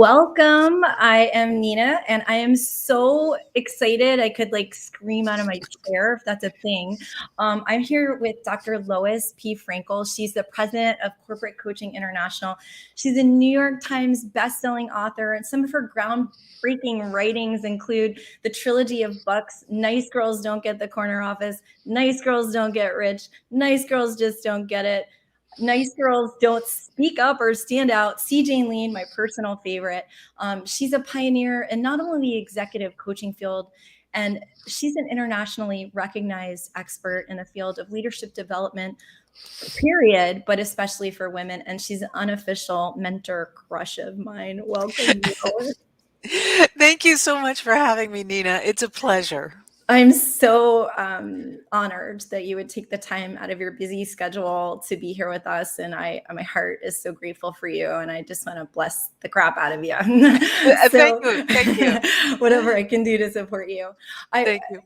Welcome. I am Nina, and I am so excited. I could scream out of my chair if that's a thing. I'm here with Dr. Lois P. Frankel. She's the president of Corporate Coaching International. She's a New York Times bestselling author, and some of her groundbreaking writings include the trilogy of books Nice Girls Don't Get the Corner Office, Nice Girls Don't Get Rich, Nice Girls Just Don't Get It, Nice Girls Don't Speak Up or Stand Out. See Jane Lean, my personal favorite. She's a pioneer in not only the executive coaching field, and she's an internationally recognized expert in the field of leadership development, period, but especially for women. And she's an unofficial mentor crush of mine. Welcome, Lois. Thank you so much for having me, Nina. It's a pleasure. I'm so honored that you would take the time out of your busy schedule to be here with us. And my heart is so grateful for you. And I just want to bless the crap out of you. Thank So you. Thank you. whatever I can do to support you. Thank you.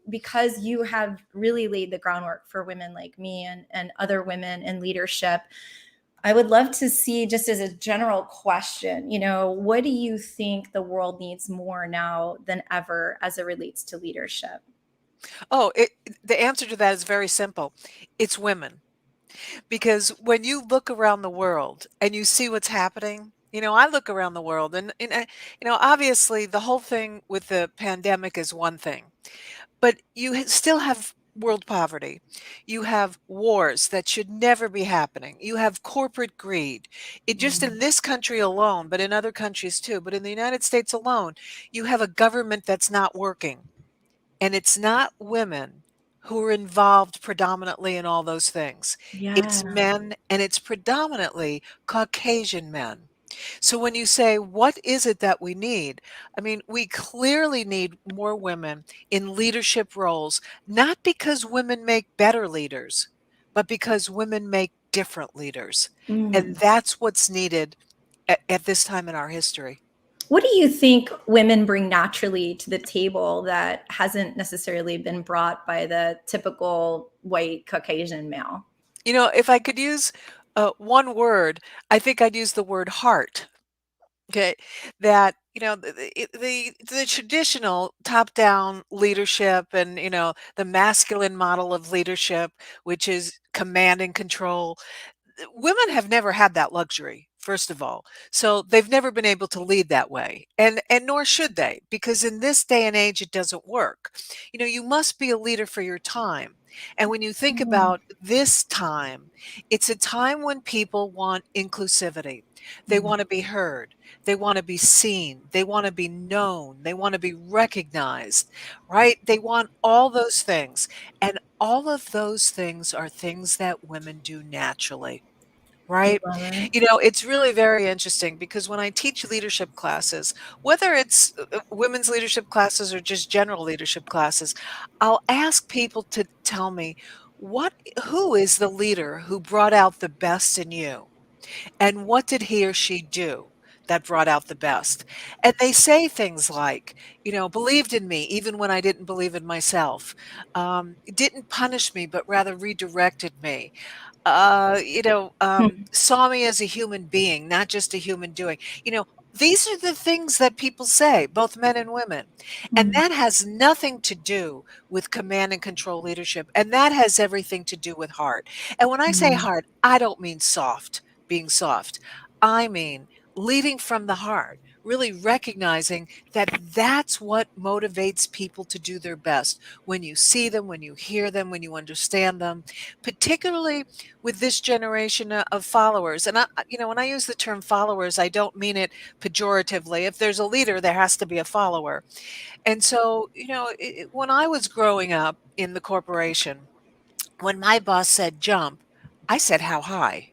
Because you have really laid the groundwork for women like me and other women in leadership. I would love to see, just as a general question, what do you think the world needs more now than ever as it relates to leadership? The answer to that is very simple. It's women. Because when you look around the world and you see what's happening, I look around the world and obviously the whole thing with the pandemic is one thing, but you still have world poverty. You have wars that should never be happening. You have corporate greed. It just in this country alone, but in other countries too, but in the United States alone, you have a government that's not working. And it's not women who are involved predominantly in all those things. It's Yeah. men, and it's predominantly Caucasian men. So when you say, what is it that we need? I mean, we clearly need more women in leadership roles, not because women make better leaders, but because women make different leaders. And Mm. that's what's needed at this time in our history. What do you think women bring naturally to the table that hasn't necessarily been brought by the typical white Caucasian male? If I could use one word, I think I'd use the word heart. Okay, that the traditional top-down leadership and the masculine model of leadership, which is command and control. Women have never had that luxury, first of all. So they've never been able to lead that way. And nor should they, because in this day and age it doesn't work. You must be a leader for your time. And when you think Mm. about this time, it's a time when people want inclusivity. They Mm. want to be heard. They want to be seen. They want to be known. They want to be recognized, right? They want all those things. And all of those things are things that women do naturally. I Right? love it. It's really very interesting because when I teach leadership classes, whether it's women's leadership classes or just general leadership classes, I'll ask people to tell me who is the leader who brought out the best in you? And what did he or she do that brought out the best? And they say things like, believed in me even when I didn't believe in myself, didn't punish me, but rather redirected me, saw me as a human being, not just a human doing. These are the things that people say, both men and women. And Mm. that has nothing to do with command and control leadership. And that has everything to do with heart. And when I say Mm. heart, I don't mean being soft. I mean leading from the heart, really recognizing that that's what motivates people to do their best. When you see them, when you hear them, when you understand them, particularly with this generation of followers. And when I use the term followers, I don't mean it pejoratively. If there's a leader, there has to be a follower. And so, when I was growing up in the corporation, when my boss said jump, I said, how high?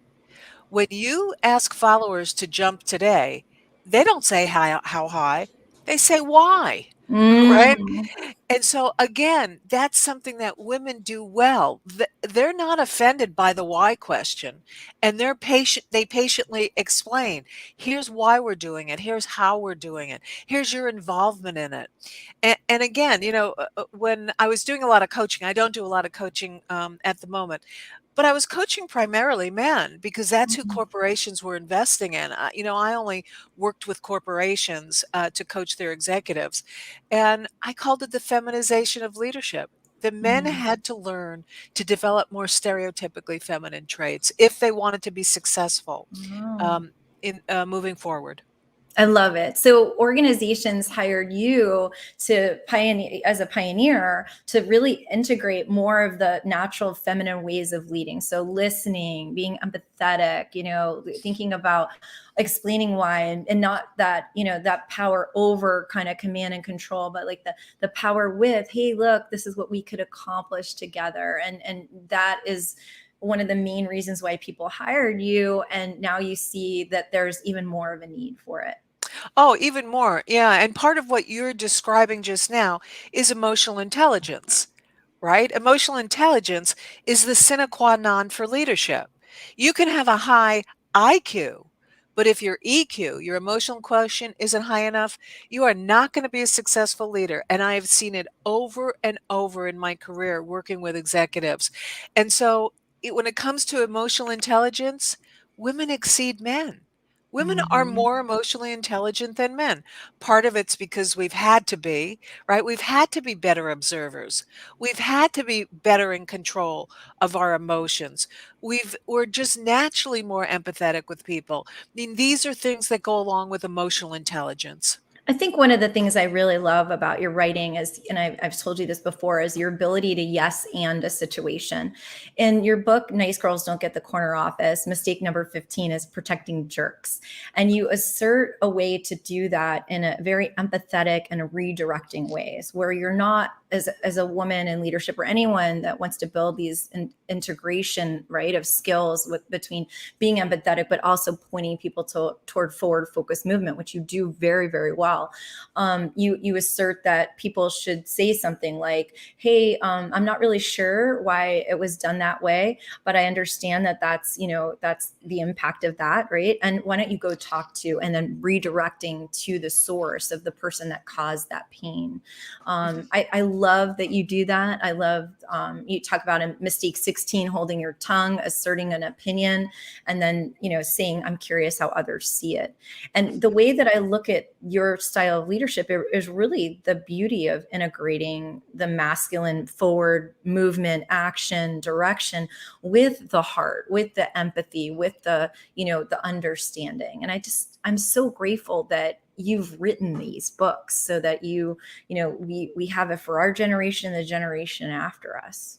When you ask followers to jump today, they don't say how high. They say why, right? Mm. And so again, that's something that women do well. They're not offended by the why question, and they patiently explain, here's why we're doing it, here's how we're doing it, here's your involvement in it. And again, when I was doing a lot of coaching, I don't do a lot of coaching at the moment, But I was coaching primarily men because that's who Mhm. corporations were investing in. I only worked with corporations to coach their executives, and I called it the feminization of leadership. The men Mhm. had to learn to develop more stereotypically feminine traits if they wanted to be successful Oh. um, in moving forward. I love it. So organizations hired you to pioneer as a pioneer to really integrate more of the natural feminine ways of leading. So listening, being empathetic, thinking about explaining why and not that, that power over kind of command and control, but like the power with, hey, look, this is what we could accomplish together. And that is one of the main reasons why people hired you. And now you see that there's even more of a need for it. Oh, even more. Yeah. And part of what you're describing just now is emotional intelligence, right? Emotional intelligence is the sine qua non for leadership. You can have a high IQ, but if your EQ, your emotional quotient, isn't high enough, you are not going to be a successful leader. And I have seen it over and over in my career working with executives. And so when it comes to emotional intelligence, women exceed men. Women are Mhm. more emotionally intelligent than men. Part of it's because we've had to be, right? We've had to be better observers. We've had to be better in control of our emotions. We're just naturally more empathetic with people. I mean, these are things that go along with emotional intelligence. I think one of the things I really love about your writing is, and I've told you this before, is your ability to yes and a situation. In your book, Nice Girls Don't Get the Corner Office, mistake number 15 is protecting jerks. And you assert a way to do that in a very empathetic and redirecting ways where you're not, as a woman in leadership or anyone that wants to build these integration, right, of skills between being empathetic, but also pointing people toward forward focused movement, which you do very, very well. You assert that people should say something like, "Hey, I'm not really sure why it was done that way, but I understand that that's the impact of that, right? And why don't you go talk to," and then redirecting to the source of the person that caused that pain. I love that you do that. I love you talk about a mistake 16, holding your tongue, asserting an opinion, and then saying, I'm curious how others see it. And the way that I look at your style of leadership is really the beauty of integrating the masculine forward movement, action, direction with the heart, with the empathy, with the understanding. And I'm so grateful that you've written these books so that we have it for our generation and the generation after us.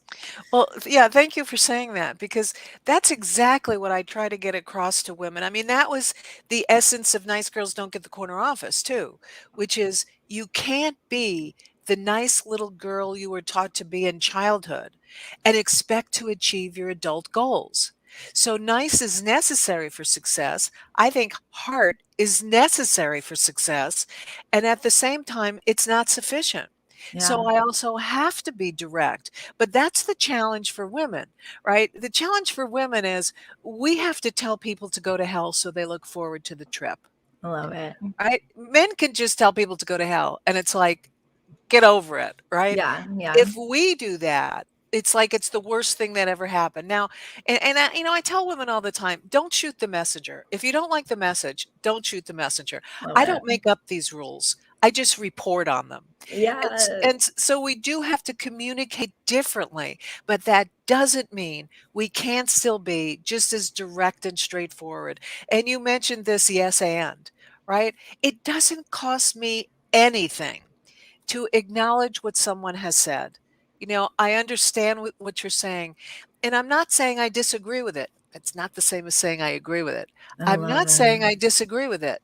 Well, yeah, thank you for saying that because that's exactly what I try to get across to women. I mean, that was the essence of Nice Girls Don't Get the Corner Office, too, which is you can't be the nice little girl you were taught to be in childhood and expect to achieve your adult goals. So, nice is necessary for success. I think heart is necessary for success. And at the same time, it's not sufficient. Yeah, So, I also have to be direct. But that's the challenge for women, right? The challenge for women is we have to tell people to go to hell so they look forward to the trip, I love it. right? Men can just tell people to go to hell and it's like, get over it, right? Yeah, yeah. If we do that, it's like it's the worst thing that ever happened. Now, and I tell women all the time, don't shoot the messenger. If you don't like the message, don't shoot the messenger. Love I it. don't make up these rules. I just report on them. Yes. So we do have to communicate differently, but that doesn't mean we can't still be just as direct and straightforward. And you mentioned this yes and, right? It doesn't cost me anything to acknowledge what someone has said. I understand what you're saying, and I'm not saying I disagree with it. It's not the same as saying I agree with it. I I'm love not saying it. I disagree with it.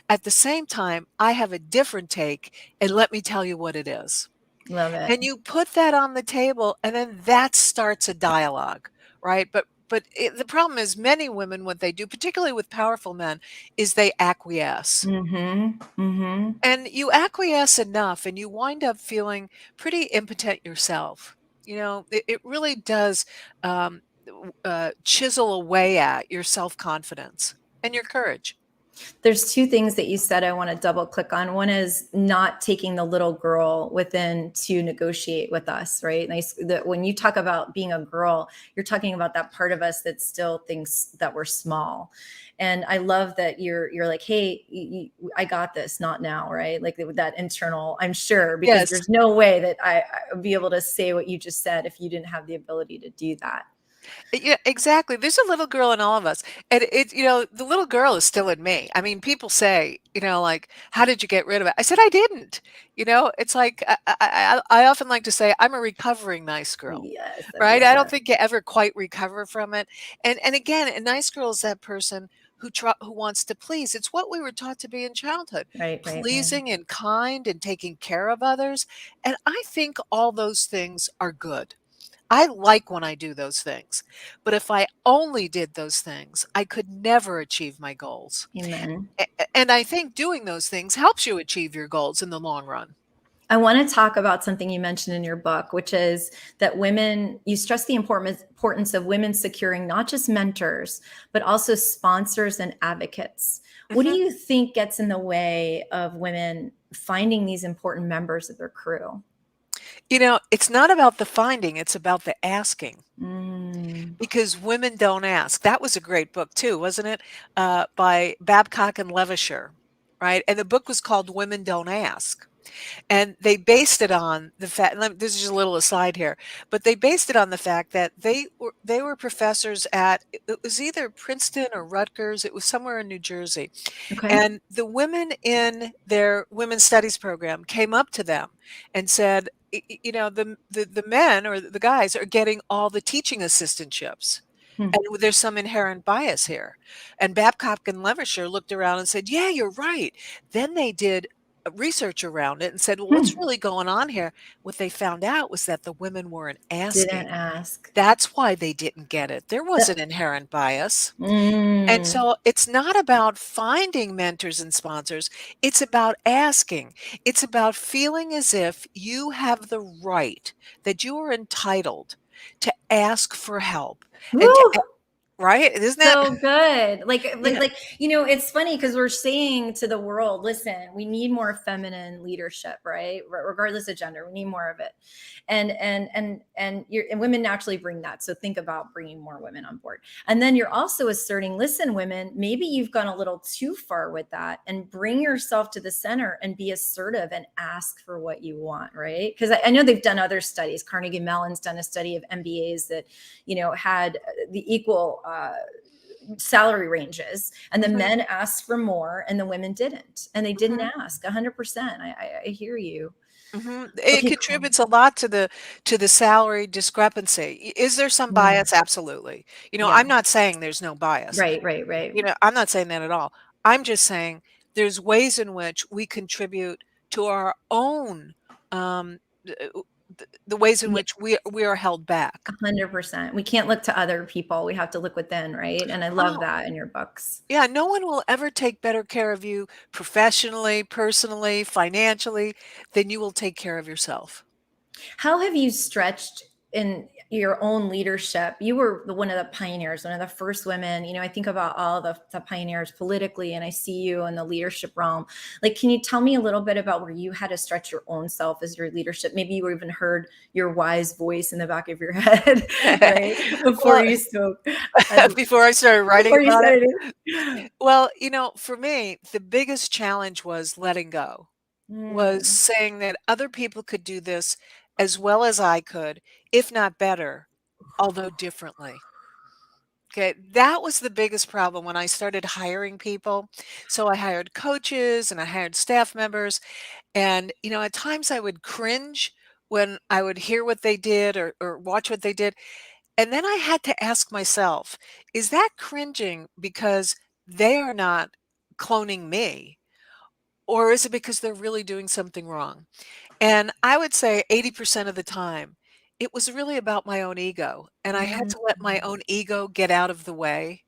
At the same time, I have a different take, and let me tell you what it is. Love it. And you put that on the table, and then that starts a dialogue, right? The problem is many women, what they do, particularly with powerful men, is they acquiesce. Mhm. Mhm. And you acquiesce enough and you wind up feeling pretty impotent yourself. It really does chisel away at your self confidence and your courage. There's two things that you said I want to double click on. One is not taking the little girl within to negotiate with us, right? Nice that when you talk about being a girl, you're talking about that part of us that still thinks that we're small. And I love that you're like, hey, I got this, not now, right? Like that internal, I'm sure, because Yes. there's no way that I would be able to say what you just said if you didn't have the ability to do that. Yeah, exactly. There's a little girl in all of us. And the little girl is still in me. I mean, people say, like, how did you get rid of it? I said, I didn't. It's like, I often like to say, I'm a recovering nice girl, Yes, I right? love I don't that. think you ever quite recover from it. And again, a nice girl is that person who wants to please. It's what we were taught to be in childhood, Right, right, right. pleasing and kind and taking care of others. And I think all those things are good. I like when I do those things, but if I only did those things, I could never achieve my goals. Amen. And I think doing those things helps you achieve your goals in the long run. I want to talk about something you mentioned in your book, which is that women, you stress the importance of women securing not just mentors, but also sponsors and advocates. What do Mhm. you think gets in the way of women finding these important members of their crew? It's not about the finding, it's about the asking, Mm, because women don't ask. That was a great book too, wasn't it? By Babcock and Levishire, right? And the book was called Women Don't Ask. And they based it on the fact, this is just a little aside here, but they based it on the fact that they were professors at, it was either Princeton or Rutgers, it was somewhere in New Jersey. okay. And the women in their women's studies program came up to them and said, the men or the guys are getting all the teaching assistantships. Hmm. And there's some inherent bias here. And Babcock and Levershire looked around and said, yeah, you're right. Then they did research around it and said, well, what's Hmm. really going on here? What they found out was that the women weren't Didn't asking. ask. That's why they didn't get it. There was an The- inherent bias. And mm. so it's not about finding mentors and sponsors. It's about asking. It's about feeling as if you have the right, that you are entitled to ask for help and Woo! right? Isn't that? So good. Like, Yeah. it's funny because we're saying to the world, listen, we need more feminine leadership, right? Regardless of gender, we need more of it. And women naturally bring that. So think about bringing more women on board. And then you're also asserting, listen, women, maybe you've gone a little too far with that, and bring yourself to the center and be assertive and ask for what you want, right? Because I know they've done other studies. Carnegie Mellon's done a study of MBAs that, had the equal salary ranges, and the Mhm, men asked for more and the women didn't, and they didn't mhm, ask 100%. I hear you. mhm. It Okay, cool. contributes a lot to the salary discrepancy. Is there some Mm, bias? Absolutely. yeah, I'm not saying there's no bias. right, right, right. I'm not saying that at all. I'm just saying there's ways in which we contribute to our own, the ways in Yeah, which we are held back. 100%. We can't look to other people, we have to look within, right? And I love Oh, that in your books. yeah, no one will ever take better care of you professionally, personally, financially than you will take care of yourself. How have you stretched in your own leadership? You were one of the pioneers, one of the first women. I think about all the pioneers politically, and I see you in the leadership realm. Like, can you tell me a little bit about where you had to stretch your own self as your leadership? Maybe you even heard your wise voice in the back of your head, right? Before Well, you spoke. I, before I started writing before you about it, started it. well, for me, the biggest challenge was letting go, was Mm, saying that other people could do this as well as I could, if not better, although differently. Okay, that was the biggest problem when I started hiring people. So I hired coaches and I hired staff members. And, at times I would cringe when I would hear what they did or watch what they did. And then I had to ask myself, is that cringing because they are not cloning me? Or is it because they're really doing something wrong? And I would say 80% of the time, it was really about my own ego. And I had mm, to let my own ego get out of the way.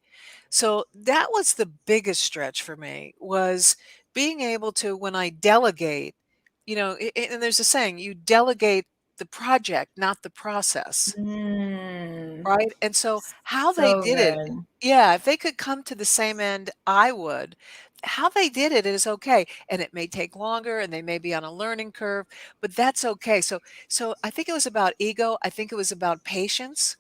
So that was the biggest stretch for me, was being able to, when I delegate, and there's a saying, you delegate the project, not the process. mm. Right? And so how they So did it, good. yeah, if they could come to the same end I would, how they did it is okay, and it may take longer, and they may be on a learning curve, but that's okay. So I think it was about ego. I think it was about patience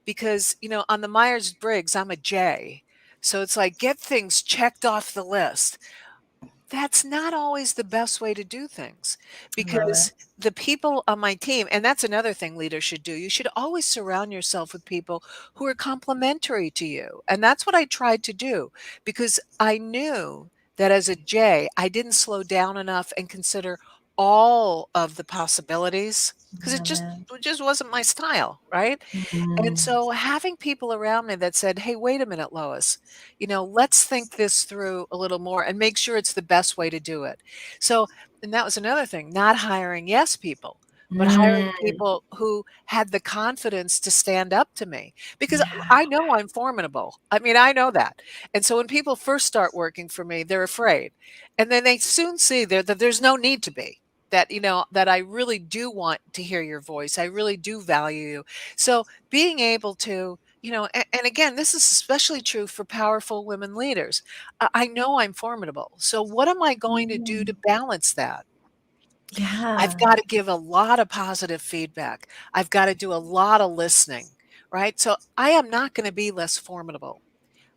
because, on the Myers-Briggs, I'm a J. So it's like, get things checked off the list. That's not always the best way to do things I love it. because the people on my team, and that's another thing leaders should do. You should always surround yourself with people who are complementary to you. And that's what I tried to do because I knew that as a J, I didn't slow down enough and consider all of the possibilities I because it love just it. it just wasn't my style, right? And Mm. so having people around me that said, "Hey, wait a minute, Lois, let's think this through a little more and make sure it's the best way to do it." So, and that was another thing, not hiring yes people, but hiring Mm. people who had the confidence to stand up to me because Yeah. I know I'm formidable. I mean, I know that. And so when people first start working for me, they're afraid. And then they soon see that there's no need to be. That I really do want to hear your voice. I really do value you. So being able to, and again, this is especially true for powerful women leaders. I know I'm formidable. So what am I going to do to Mm. balance that? I've Yeah. got to give a lot of positive feedback. I've got to do a lot of listening, right? So I am not going to be less formidable,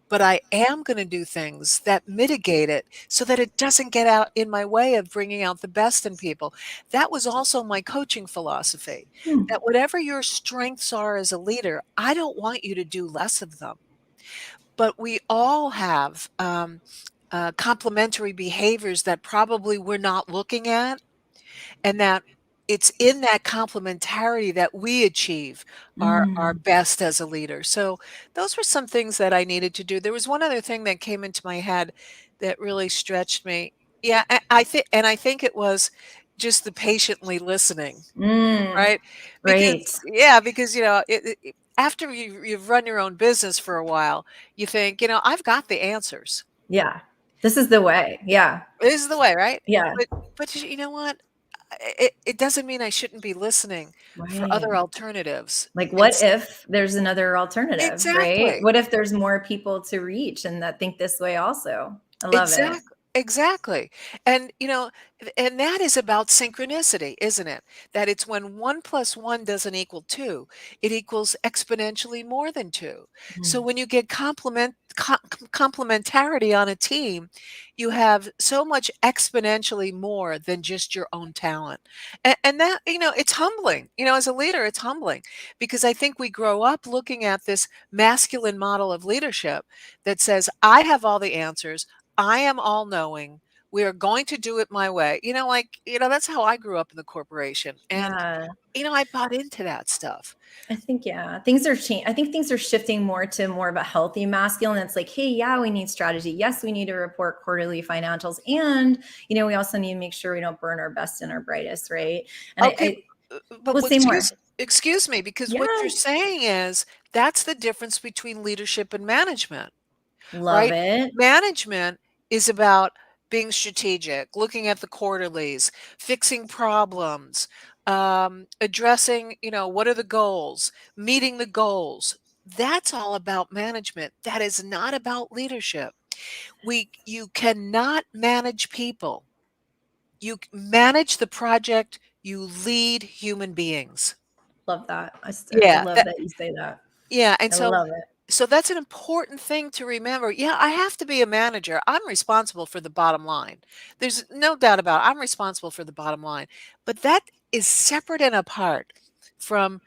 but I am going to do things that mitigate it so that it doesn't get out in my way of bringing out the best in people. That was also my coaching philosophy, Hmm. that whatever your strengths are as a leader, I don't want you to do less of them. But we all have complementary behaviors that probably we're not looking at, and that it's in that complementarity that we achieve our Mm. best as a leader. So those were some things that I needed to do. There was one other thing that came into my head that really stretched me. Yeah, I think it was just the patiently listening, Mm. right? Right. Because after you've run your own business for a while, you think, I've got the answers. Yeah. This is the way. Yeah. This is the way, right? Yeah. But you know what? It doesn't mean I shouldn't be listening for Right. other alternatives. Like, And what if there's another alternative, right? exactly. What if there's more people to reach and that think this way also? I love it. Exactly. And, and that is about synchronicity, isn't it? That it's when 1 plus 1 doesn't equal 2, it equals exponentially more than 2. So Mm. when you get complementarity on a team, you have so much exponentially more than just your own talent. And that, it's humbling. As a leader, it's humbling because I think we grow up looking at this masculine model of leadership that says, I have all the answers. I am all knowing. We are going to do it my way. That's how I grew up in the corporation. And, Yeah. I bought into that stuff. I think, yeah, things are changing. I think things are shifting more to more of a healthy masculine. It's like, hey, yeah, we need strategy. Yes, we need to report quarterly financials. And, we also need to make sure we don't burn our best and our brightest, right? And Okay, but we'll say more. excuse me, because what you're Yes. saying is that's the difference between leadership and management. Love Right? it. Management is about being strategic, looking at the quarterlies, fixing problems, addressing, what are the goals, meeting the goals. That's all about management. That is not about leadership. You cannot manage people. You manage the project, you lead human beings. Love that. I Yeah, love that you say that. yeah, and I so love it. so that's an important thing to remember. Yeah, I have to be a manager. I'm responsible for the bottom line. There's no doubt about it. I'm responsible for the bottom line. But that is separate and apart from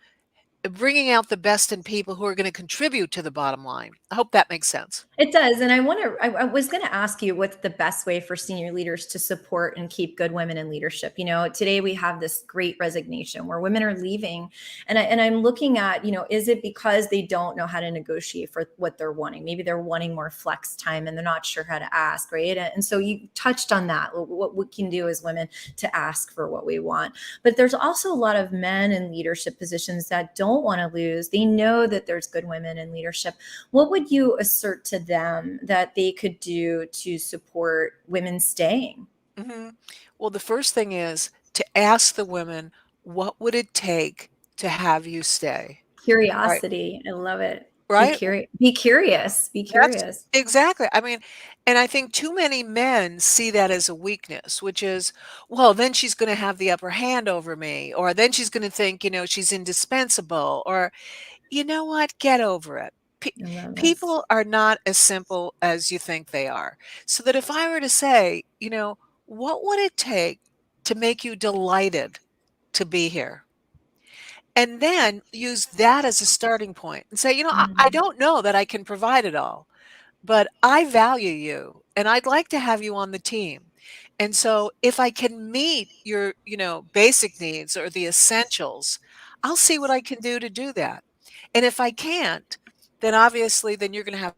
bringing out the best in people who are going to contribute to the bottom line. I hope that makes sense. It does. And I was going to ask you what's the best way for senior leaders to support and keep good women in leadership? Today we have this great resignation where women are leaving. And I'm looking at, is it because they don't know how to negotiate for what they're wanting? Maybe they're wanting more flex time and they're not sure how to ask, right? And so you touched on that, what we can do as women to ask for what we want. But there's also a lot of men in leadership positions that don't want to lose. They know that there's good women in leadership. What would you assert to them that they could do to support women staying? hmm Well, the first thing is to ask the women, what would it take to have you stay? Right. Curiosity. I love it. right? Be curious. Be That's curious. exactly. I mean, and I think too many men see that as a weakness, which is, well, then she's going to have the upper hand over me, or then she's going to think, she's indispensable, or you know what? Get over it. I love this. People are not as simple as you think they are. So that if I were to say, what would it take to make you delighted to be here? And then use that as a starting point and say, I Mm. don't know that I can provide it all, but I value you and I'd like to have you on the team. And so if I can meet your, basic needs or the essentials, I'll see what I can do that. And if I can't, then obviously then you're going to have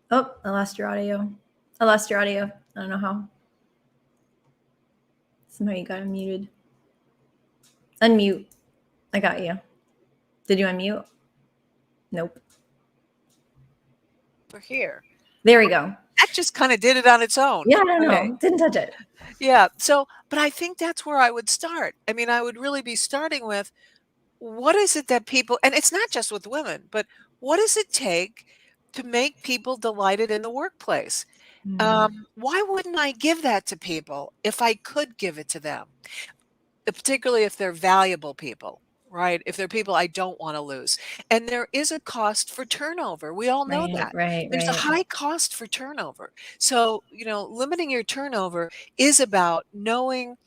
Oh, I lost your audio. I lost your audio. I don't know how. Somehow you got unmuted. Unmute. I got you. Did you unmute? Nope. for here. There we go. That just kind of did it on its own. Yeah, I don't Okay. know. Didn't touch it. Yeah. So, but I think that's where I would start. I mean, I would really be starting with what is it that people, and it's not just with women, but what does it take to make people delighted in the workplace? Mm. Why wouldn't I give that to people if I could give it to them? Particularly if they're valuable people, right? If they're people I don't want to lose. And there is a cost for turnover. We all know Right, that. right, There's a right. high cost for turnover. So, limiting your turnover is about knowing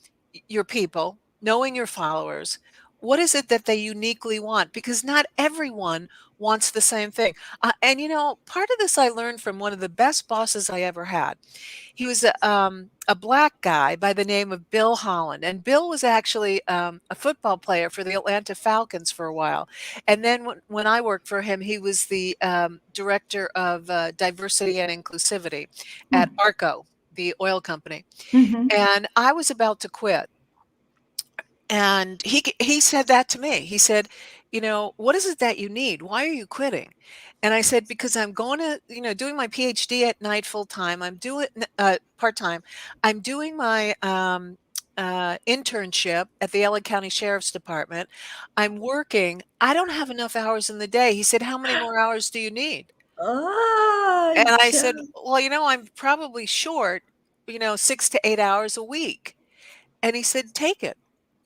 your people, knowing your followers. What is it that they uniquely want? Because not everyone wants the same thing. And, part of this I learned from one of the best bosses I ever had. He was a black guy by the name of Bill Holland, and Bill was actually a football player for the Atlanta Falcons for a while. And then when I worked for him, he was the director of diversity and inclusivity at Mm. Arco, the oil company. Mm-hmm. And I was about to quit. And he said that to me. He said, "What is it that you need? Why are you quitting?" And I said, "Because I'm going to, doing my PhD at night full time. I'm doing part time. I'm doing my internship at the LA County Sheriff's Department. I'm working. I don't have enough hours in the day." He said, "How many more hours do you need?" Oh, And I said, "Well, I'm probably short, 6 to 8 hours a week." And he said, "Take it."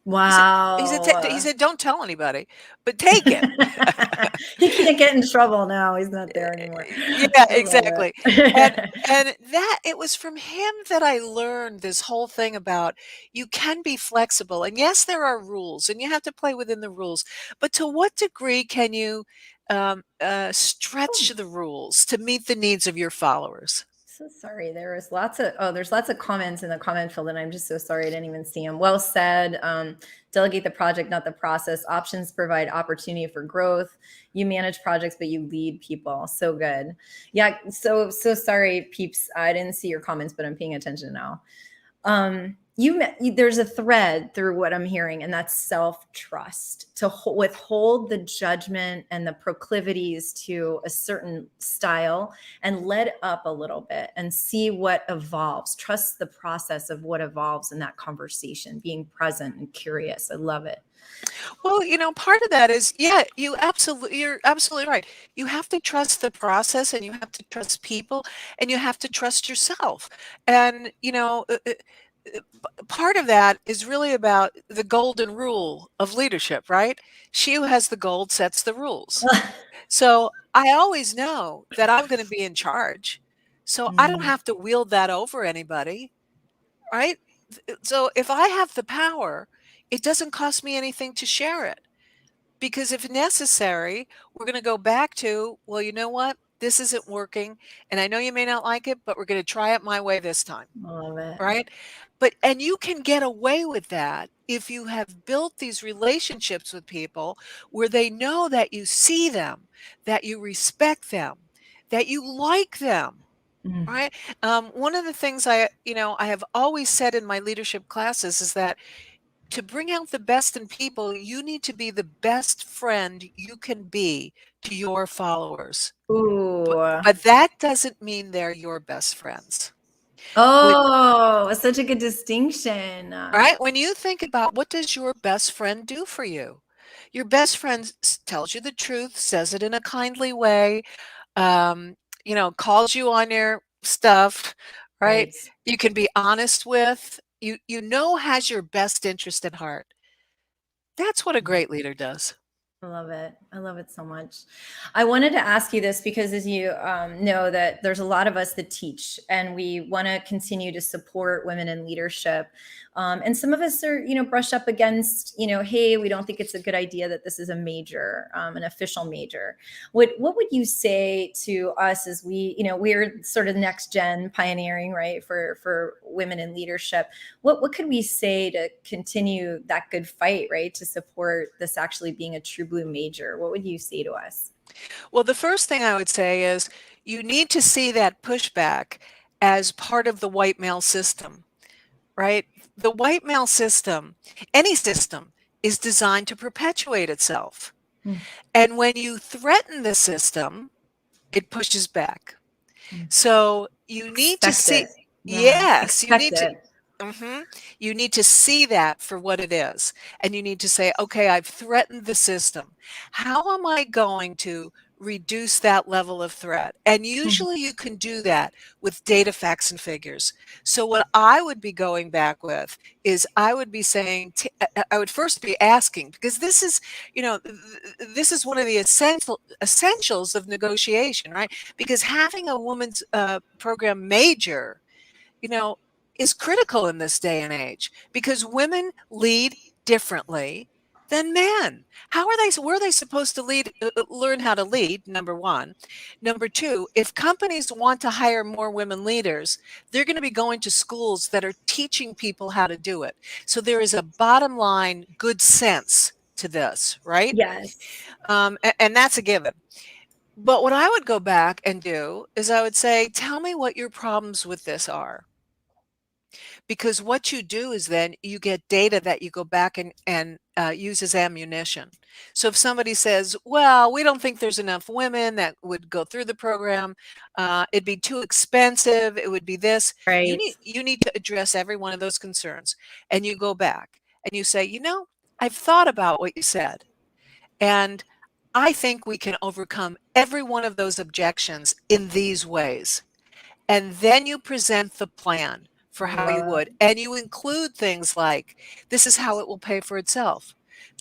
He said he wow. said, "Don't tell anybody, but take it." He can't get in trouble now. He's not there anymore. Yeah, I love exactly. And it. and that it was from him that I learned this whole thing about you can be flexible. And yes, there are rules and you have to play within the rules, but to what degree can you stretch the rules to meet the needs of your followers? So sorry. There's lots of comments in the comment field, and I'm just so sorry I didn't even see them. Well said. Delegate the project, not the process. Options provide opportunity for growth. You manage projects, but you lead people. So good. Yeah. So sorry, peeps. I didn't see your comments, but I'm paying attention now. There's a thread through what I'm hearing, and that's self-trust, to withhold the judgment and the proclivities to a certain style and let up a little bit and see what evolves. Trust the process of what evolves in that conversation, being present and curious. I love it. Well, part of that is, yeah, you're absolutely right. You have to trust the process and you have to trust people and you have to trust yourself. And, part of that is really about the golden rule of leadership, right? She who has the gold sets the rules. So I always know that I'm going to be in charge. So I don't Mm. have to wield that over anybody, right? So if I have the power, it doesn't cost me anything to share it. Because if necessary, we're going to go back to, well, you know what? This isn't working. And I know you may not like it, but we're going to try it my way this time. I love it. Right. And you can get away with that if you have built these relationships with people where they know that you see them, that you respect them, that you like them. Mm. Right. One of the things I have always said in my leadership classes is that to bring out the best in people, you need to be the best friend you can be to your followers. Ooh. But that doesn't mean they're your best friends. Oh, such a good distinction. Right? When you think about what does your best friend do for you? Your best friend tells you the truth, says it in a kindly way, um, calls you on your stuff, right? Right. You can be honest with, has your best interest at heart. That's what a great leader does. I love it. I love it so much. I wanted to ask you this because, as you know, that there's a lot of us that teach, and we want to continue to support women in leadership. And some of us are, brushed up against, hey, we don't think it's a good idea that this is a major, an official major. What would you say to us as we're sort of next gen pioneering, right, for women in leadership? What could we say to continue that good fight, right, to support this actually being a true blue major? What would you say to us? Well, the first thing I would say is you need to see that pushback as part of the white male system, right? The white male system, any system, is designed to perpetuate itself. Mm, And when you threaten the system, it pushes back. mm. So you need to Expect see, it. Yeah, yes, expect it. you need to see that for what it is. And you need to say, okay, I've threatened the system. How am I going to reduce that level of threat? And Mhm. usually you can do that with data, facts, and figures. So what I would be going back with is I would be saying, I would first be asking, because this is, this is one of the essentials of negotiation, right? Because having a woman's program major, you know, is critical in this day and age because women lead differently than men. Where are they supposed to learn how to lead? Number one. Number two, if companies want to hire more women leaders, they're going to be going to schools that are teaching people how to do it. So there is a bottom line good sense to this, right? Yes. And that's a given. But what I would go back and do is I would say, tell me what your problems with this are. Because what you do is then you get data that you go back and use as ammunition. So if somebody says, well, we don't think there's enough women that would go through the program, it'd be too expensive, it would be this, Right. you need to address every one of those concerns. And you go back and you say, I've thought about what you said. And I think we can overcome every one of those objections in these ways. And then you present the plan for I how you love would. And you include things like, this is how it will pay for itself. it.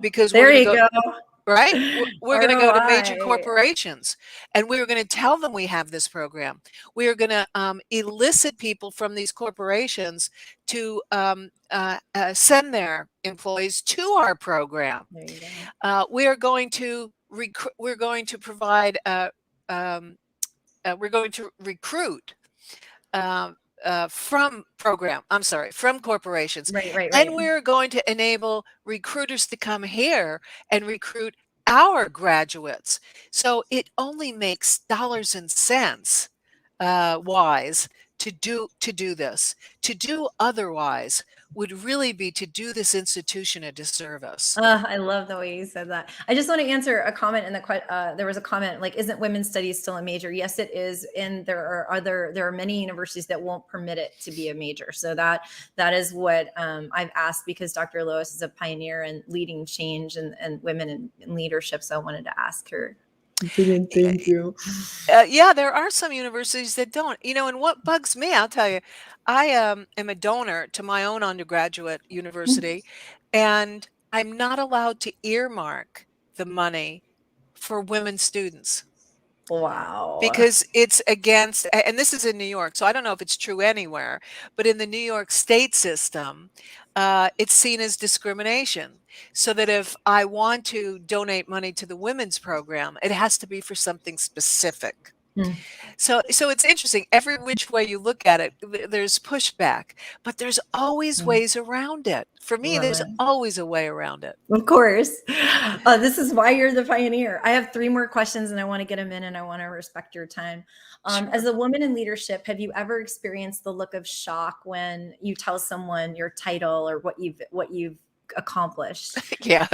Because Oh, we're there going to you go, go. right? We're going to go to major ROI. corporations and we're going to tell them we have this program. We are going to elicit people from these corporations to send their employees to our program. There you go. We are going to provide we're going to recruit um, from corporations. Right, right, And right. we're going to enable recruiters to come here and recruit our graduates. So it only makes dollars and cents wise to do this. To do otherwise would really be to do this institution a disservice. I love the way you said that. I just want to answer a comment in there was a comment like, isn't women's studies still a major? Yes, it is. And there are many universities that won't permit it to be a major. So that is what I've asked, because Dr. Lois is a pioneer in leading change and women in leadership. So I wanted to ask her. Brilliant. Thank you. Yeah, there are some universities that don't. And what bugs me, I'll tell you, I am a donor to my own undergraduate university, and I'm not allowed to earmark the money for women students Wow. because it's against, and this is in New York, so I don't know if it's true anywhere, but in the New York state system, it's seen as discrimination. So that if I want to donate money to the women's program, it has to be for something specific. Hmm. So it's interesting. Every which way you look at it, there's pushback, but there's always Hmm. ways around it. For me, Love there's it. always a way around it. Of course. This is why you're the pioneer. I have three more questions and I want to get them in, and I want to respect your time. As Sure. a woman in leadership, have you ever experienced the look of shock when you tell someone your title or what you've accomplished? Yeah.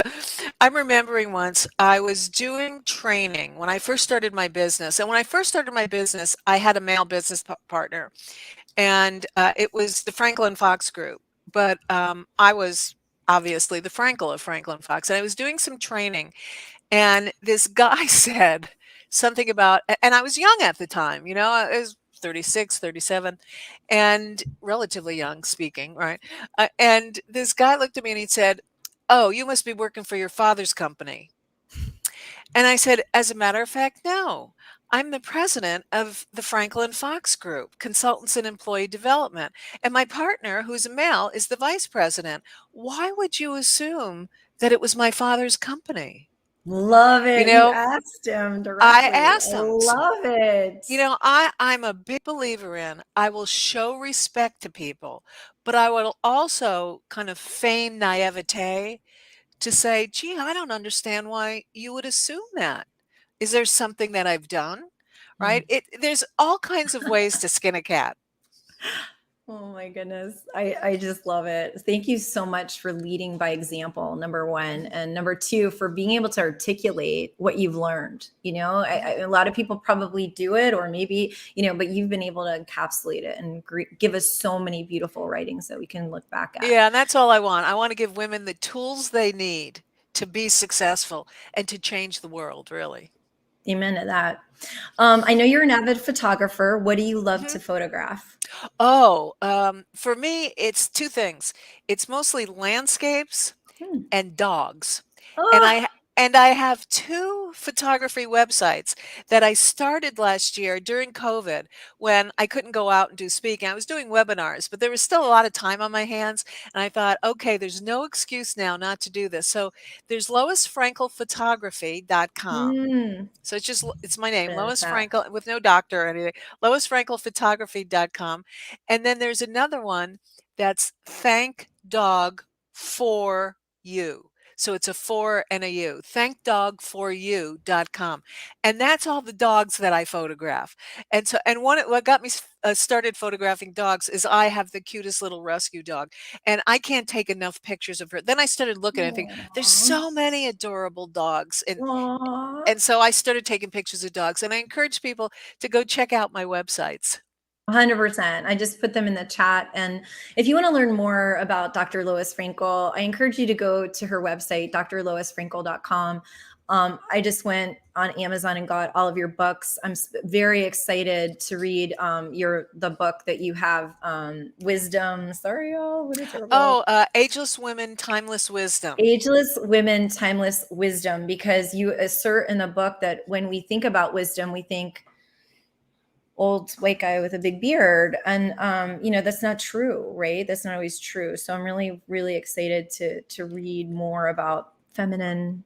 I'm remembering once I was doing training when I first started my business. And when I first started my business, I had a male business partner, and it was the Franklin Fox Group. But I was obviously the Frankel of Frankel and Fox, and I was doing some training, and this guy said something about, and I was young at the time, I was 36, 37, and relatively young speaking, right? And this guy looked at me and he said, "Oh, you must be working for your father's company." And I said, "As a matter of fact, no. I'm the president of the Franklin Fox Group, Consultants in Employee Development. And my partner, who's a male, is the vice president. Why would you assume that it was my father's company?" Love You it. You know, asked him I directly. I asked him. love it. I'm a big believer in I will show respect to people, but I will also kind of feign naivete to say, "Gee, I don't understand why you would assume that. Is there something that I've done?" Mm. Right? There's all kinds of ways to skin a cat. Oh my goodness. I just love it. Thank you so much for leading by example, number one. Mhm, And number two, for being able to articulate what you've learned. mhm. A lot of people probably do it, or maybe, but you've been able to encapsulate it and give us so many beautiful writings that we can look back at. Yeah, and that's all I want. I want to give women the tools they need to be successful and to change the world, really. Amen to that. I know you're an avid photographer. What do you love Mhm. to photograph? Oh, for me, it's two things. It's mostly landscapes Hmm. and dogs. And Oh, I have two photography websites that I started last year during COVID when I couldn't go out and do speaking. I was doing webinars, but there was still a lot of time on my hands. And I thought, okay, there's no excuse now not to do this. So there's loisfrankelphotography.com. hmm. So it's my name, Put it in the Lois chat. Frankel, with no doctor or anything, loisfrankelphotography.com. And then there's another one that's Thank Dog for You. So it's a four and a U, thankdogforyou.com. And that's all the dogs that I photograph. What got me started photographing dogs is I have the cutest little rescue dog, and I can't take enough pictures of her. Then I started looking and think, there's Aw. so many adorable dogs. Aw. And so I started taking pictures of dogs, and I encourage people to go check out my websites. 100%. I just put them in the chat. And if you want to learn more about Dr. Lois Frankel, I encourage you to go to her website, drloisfrankel.com. I just went on Amazon and got all of your books. I'm very excited to read the book that you have, Wisdom. Sorry, y'all, what a terrible. Oh, Ageless Women, Timeless Wisdom. Ageless Women, Timeless Wisdom, because you assert in the book that when we think about wisdom, we think old white guy with a big beard, and that's not true, right? That's not always true. So I'm really, really excited to read more about feminine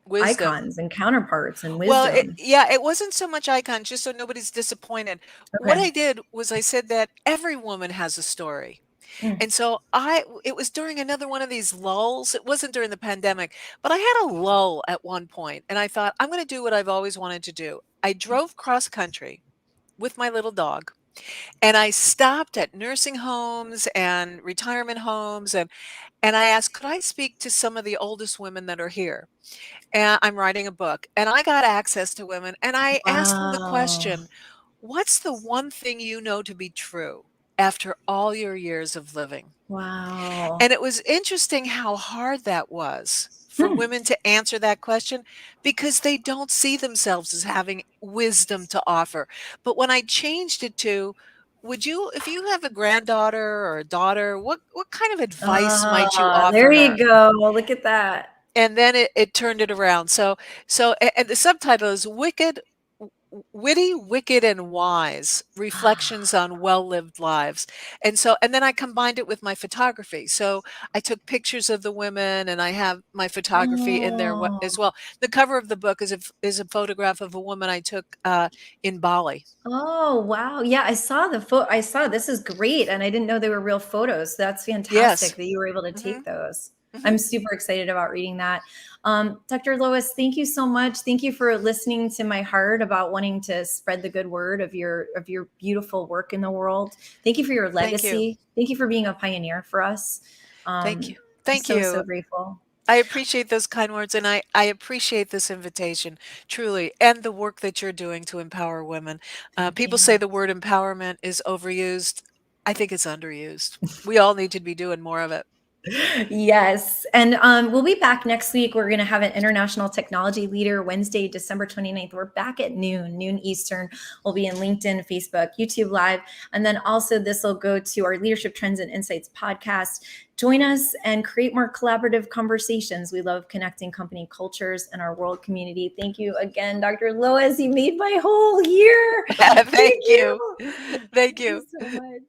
Wisdom. icons and counterparts and Well, wisdom. it wasn't so much icon, just so nobody's disappointed. What Okay. I did was I said that every woman has a story. Mm. And so it was during another one of these lulls. It wasn't during the pandemic, but I had a lull at one point, and I thought, I'm going to do what I've always wanted to do. I drove cross country with my little dog, and I stopped at nursing homes and retirement homes, and I asked, could I speak to some of the oldest women that are here? And I'm writing a book, and I got access to women, and I asked them the Wow. question, what's the one thing you know to be true after all your years of living? Wow. And it was interesting how hard that was for Hmm. women to answer that question because they don't see themselves as having wisdom to offer. But when I changed it to, would you, if you have a granddaughter or a daughter, what kind of advice might you There offer you her? go. Look at that. And then it turned it around. And the subtitle is Witty, Wicked, and Wise, Reflections on Well-Lived Lives. And then I combined it with my photography. So I took pictures of the women, and I have my photography in there Oh. as well. The cover of the book is a photograph of a woman I took in Bali. Oh, wow. Yeah, I saw the photo. I saw this is great. And I didn't know they were real photos. That's fantastic Yes. that you were able to Hmm. take those. Hmm. I'm super excited about reading that. Dr. Lois, thank you so much. Thank you for listening to my heart about wanting to spread the good word of your beautiful work in the world. Thank you for your Thank you. legacy. Thank you for being a pioneer for us. Thank you. I'm Thank so, you. so grateful. I appreciate those kind words, and I appreciate this invitation, truly, and the work that you're doing to empower women. Thank People you. say the word empowerment is overused. I think it's underused. We all need to be doing more of it. Yes. And we'll be back next week. We're going to have an International Technology Leader Wednesday, December 29th. We're back at noon Eastern. We'll be in LinkedIn, Facebook, YouTube Live. And then also this will go to our Leadership Trends and Insights podcast. Join us and create more collaborative conversations. We love connecting company cultures and our world community. Thank you again, Dr. Lois. You made my whole year. Thank you. Thank Thank you you. so much.